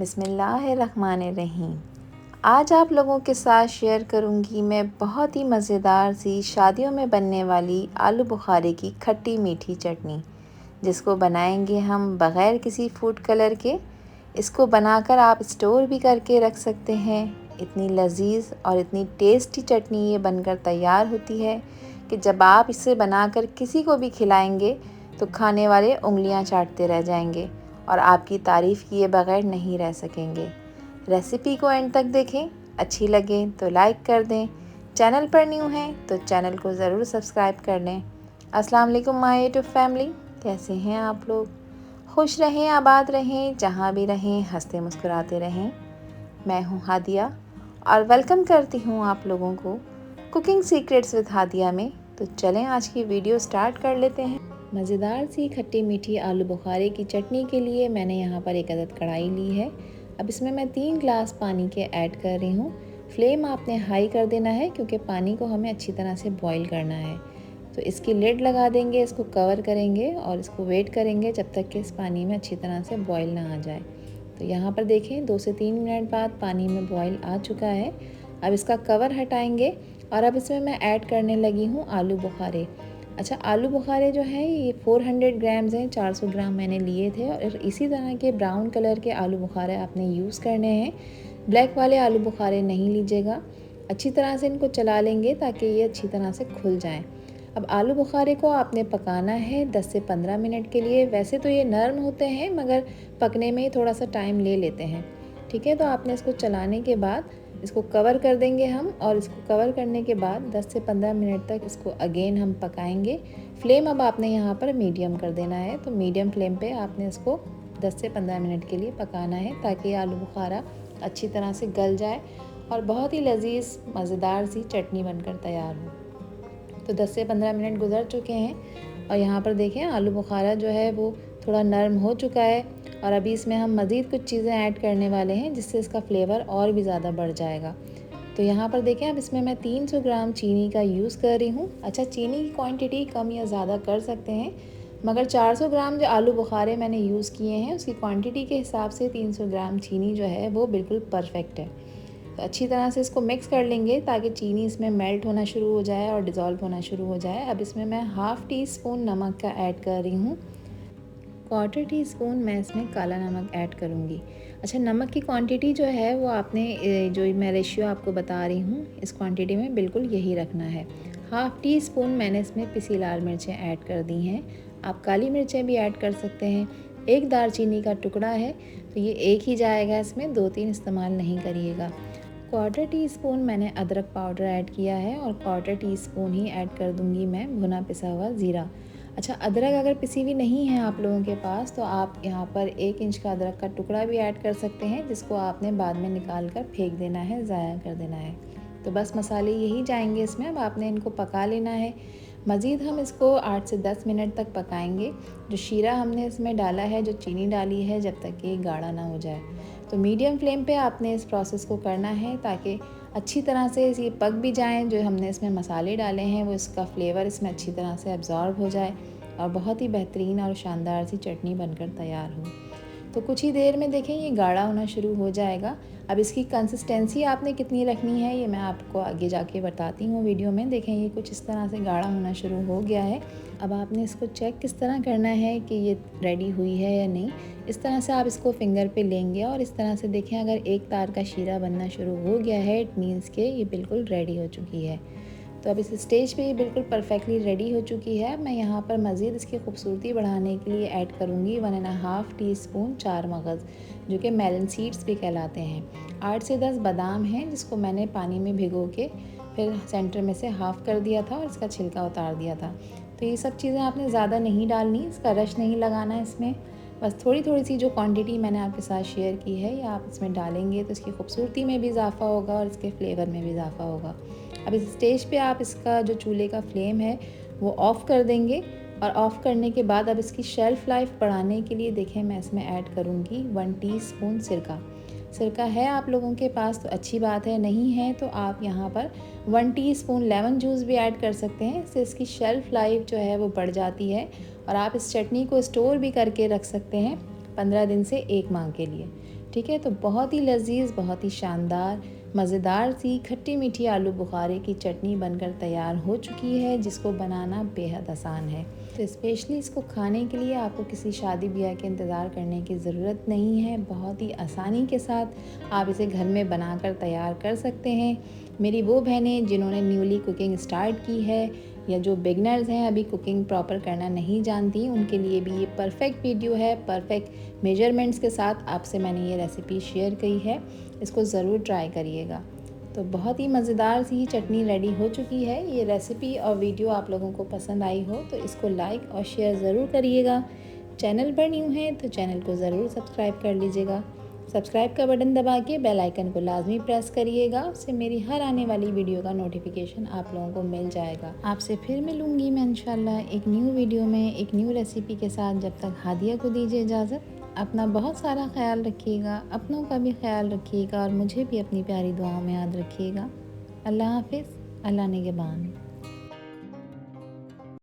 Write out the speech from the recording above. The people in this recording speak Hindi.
बिस्मिल्लाहिर्रहमानिर्रहीम। आज आप लोगों के साथ शेयर करूंगी मैं बहुत ही मज़ेदार सी शादियों में बनने वाली आलू बुखारे की खट्टी मीठी चटनी, जिसको बनाएंगे हम बग़ैर किसी फूड कलर के। इसको बनाकर आप स्टोर भी करके रख सकते हैं। इतनी लजीज और इतनी टेस्टी चटनी ये बनकर तैयार होती है कि जब आप इसे बनाकर किसी को भी खिलाएंगे तो खाने वाले उंगलियां चाटते रह जाएंगे और आपकी तारीफ़ किए बगैर नहीं रह सकेंगे। रेसिपी को एंड तक देखें, अच्छी लगे तो लाइक कर दें, चैनल पर न्यू हैं तो चैनल को ज़रूर सब्सक्राइब कर लें। अस्सलाम वालेकुम माय यूट्यूब फैमिली, कैसे हैं आप लोग? खुश रहें, आबाद रहें, जहाँ भी रहें हंसते मुस्कुराते रहें। मैं हूँ हादिया और वेलकम करती हूँ आप लोगों को कुकिंग सीक्रेट्स विद हादिया में। तो चलें आज की वीडियो स्टार्ट कर लेते हैं। मज़ेदार सी खट्टी मीठी आलू बुखारे की चटनी के लिए मैंने यहाँ पर एक अदद कढ़ाई ली है। अब इसमें मैं 3 ग्लास पानी के ऐड कर रही हूँ। फ्लेम आपने हाई कर देना है क्योंकि पानी को हमें अच्छी तरह से बॉईल करना है। तो इसकी लिड लगा देंगे, इसको कवर करेंगे और इसको वेट करेंगे जब तक कि इस पानी में अच्छी तरह से बॉईल ना आ जाए। तो यहाँ पर देखें 2 से 3 मिनट बाद पानी में बॉईल आ चुका है। अब इसका कवर हटाएंगे और अब इसमें मैं ऐड करने लगी हूँ आलू बुखारे। अच्छा, आलू बुखारे जो है ये 400 ग्राम्स हैं, 400 ग्राम मैंने लिए थे। और इसी तरह के ब्राउन कलर के आलू बुखारे आपने यूज़ करने हैं, ब्लैक वाले आलू बुखारे नहीं लीजिएगा। अच्छी तरह से इनको चला लेंगे ताकि ये अच्छी तरह से खुल जाएं। अब आलू बुखारे को आपने पकाना है 10 से 15 मिनट के लिए। वैसे तो ये नरम होते हैं मगर पकने में ही थोड़ा सा टाइम ले लेते हैं, ठीक है। तो आपने इसको चलाने के बाद इसको कवर कर देंगे हम, और इसको कवर करने के बाद 10 से 15 मिनट तक इसको अगेन हम पकाएंगे। फ्लेम अब आपने यहाँ पर मीडियम कर देना है। तो मीडियम फ्लेम पे आपने इसको 10 से 15 मिनट के लिए पकाना है ताकि आलू बुखारा अच्छी तरह से गल जाए और बहुत ही लजीज मज़ेदार सी चटनी बनकर तैयार हो। तो 10 से 15 मिनट गुजर चुके हैं और यहाँ पर देखें आलू बुखारा जो है वो थोड़ा नरम हो चुका है। और अभी इसमें हम मज़ीद कुछ चीज़ें ऐड करने वाले हैं जिससे इसका फ्लेवर और भी ज़्यादा बढ़ जाएगा। तो यहाँ पर देखें अब इसमें मैं 300 ग्राम चीनी का यूज़ कर रही हूँ। अच्छा, चीनी की क्वांटिटी कम या ज़्यादा कर सकते हैं, मगर 400 ग्राम जो आलू बुखारे मैंने यूज़ किए हैं उसकी क्वांटिटी के हिसाब से 300 ग्राम चीनी जो है वो बिल्कुल परफेक्ट है। तो अच्छी तरह से इसको मिक्स कर लेंगे ताकि चीनी इसमें मेल्ट होना शुरू हो जाए और डिज़ोल्व होना शुरू हो जाए। अब इसमें मैं हाफ़ टी स्पून नमक का ऐड कर रही हूँ। 1/4 टी स्पून मैं इसमें काला नमक ऐड करूँगी। अच्छा, नमक की क्वांटिटी जो है वो आपने जो मैं रेशियो आपको बता रही हूँ इस क्वांटिटी में बिल्कुल यही रखना है। हाफ़ टी स्पून मैंने इसमें पिसी लाल मिर्चें ऐड कर दी हैं। आप काली मिर्चें भी ऐड कर सकते हैं। एक दालचीनी का टुकड़ा है तो ये एक ही जाएगा, इसमें 2-3 इस्तेमाल नहीं करिएगा। 1/4 टी स्पून मैंने अदरक पाउडर ऐड किया है और 1/4 टी स्पून ही ऐड कर दूँगी मैं भुना पिसा हुआ ज़ीरा। अच्छा, अदरक अगर पिसी हुई नहीं है आप लोगों के पास तो आप यहाँ पर 1 इंच का अदरक का टुकड़ा भी ऐड कर सकते हैं, जिसको आपने बाद में निकाल कर फेंक देना है, ज़ाया कर देना है। तो बस मसाले यही जाएंगे इसमें। अब आपने इनको पका लेना है। मज़ीद हम इसको 8 से 10 मिनट तक पकाएंगे। जो शीरा हमने इसमें डाला है, जो चीनी डाली है, जब तक ये गाढ़ा ना हो जाए। तो मीडियम फ्लेम पे आपने इस प्रोसेस को करना है ताकि अच्छी तरह से ये पक भी जाएं। जो हमने इसमें मसाले डाले हैं वो इसका फ्लेवर इसमें अच्छी तरह से अब्जॉर्ब हो जाए और बहुत ही बेहतरीन और शानदार सी चटनी बनकर तैयार हो। तो कुछ ही देर में देखें ये गाढ़ा होना शुरू हो जाएगा। अब इसकी कंसिस्टेंसी आपने कितनी रखनी है ये मैं आपको आगे जाके बताती हूँ वीडियो में। देखें ये कुछ इस तरह से गाढ़ा होना शुरू हो गया है। अब आपने इसको चेक किस तरह करना है कि ये रेडी हुई है या नहीं। इस तरह से आप इसको फिंगर पे लेंगे और इस तरह से देखें अगर एक तार का शीरा बनना शुरू हो गया है, इट मीन्स के ये बिल्कुल रेडी हो चुकी है। तो अब इस स्टेज पे ये बिल्कुल परफेक्टली रेडी हो चुकी है। मैं यहाँ पर मज़ीद इसकी खूबसूरती बढ़ाने के लिए ऐड करूँगी 1.5 टी स्पून चार मगज़, जो कि मेलन सीड्स भी कहलाते हैं। 8 से 10 बादाम हैं जिसको मैंने पानी में भिगो के फिर सेंटर में से हाफ़ कर दिया था और इसका छिलका उतार दिया था। तो ये सब चीज़ें आपने ज़्यादा नहीं डालनी, इसका रश नहीं लगाना है इसमें। बस थोड़ी थोड़ी सी जो क्वांटिटी मैंने आपके साथ शेयर की है ये आप इसमें डालेंगे तो इसकी खूबसूरती में भी इजाफ़ा होगा और इसके फ्लेवर में भी इजाफ़ा होगा। अब इस स्टेज पे आप इसका जो चूल्हे का फ्लेम है वो ऑफ़ कर देंगे। और ऑफ़ करने के बाद अब इसकी शेल्फ़ लाइफ बढ़ाने के लिए देखें मैं इसमें ऐड करूँगी 1 टीस्पून सिरका। सिरका है आप लोगों के पास तो अच्छी बात है, नहीं है तो आप यहाँ पर 1 टीस्पून लेमन जूस भी ऐड कर सकते हैं। इससे इसकी शेल्फ़ लाइफ जो है वो बढ़ जाती है और आप इस चटनी को स्टोर भी करके रख सकते हैं 15 दिन से 1 माह के लिए। ठीक है, तो बहुत ही लजीज, बहुत ही शानदार मज़ेदार सी खट्टी मीठी आलू बुखारे की चटनी बनकर तैयार हो चुकी है, जिसको बनाना बेहद आसान है। तो स्पेशली इसको खाने के लिए आपको किसी शादी ब्याह के इंतज़ार करने की ज़रूरत नहीं है। बहुत ही आसानी के साथ आप इसे घर में बनाकर तैयार कर सकते हैं। मेरी वो बहनें जिन्होंने न्यूली कुकिंग स्टार्ट की है या जो बिगनर्स हैं, अभी कुकिंग प्रॉपर करना नहीं जानती, उनके लिए भी ये परफेक्ट वीडियो है। परफेक्ट मेजरमेंट्स के साथ आपसे मैंने ये रेसिपी शेयर की है। इसको ज़रूर ट्राई करिएगा। तो बहुत ही मज़ेदार सी चटनी रेडी हो चुकी है। ये रेसिपी और वीडियो आप लोगों को पसंद आई हो तो इसको लाइक और शेयर ज़रूर करिएगा। चैनल पर न्यू हैं तो चैनल को ज़रूर सब्सक्राइब कर लीजिएगा। सब्सक्राइब का बटन दबा के बेल आइकन को लाजमी प्रेस करिएगा। उससे मेरी हर आने वाली वीडियो का नोटिफिकेशन आप लोगों को मिल जाएगा। आपसे फिर मिलूँगी मैं इंशाल्लाह एक न्यू वीडियो में एक न्यू रेसिपी के साथ। जब तक हादिया को दीजिए इजाज़त। अपना बहुत सारा ख्याल रखिएगा, अपनों का भी ख्याल रखिएगा और मुझे भी अपनी प्यारी दुआओं में याद रखिएगा। अल्लाह हाफिज़, अल्लाह निगहबान।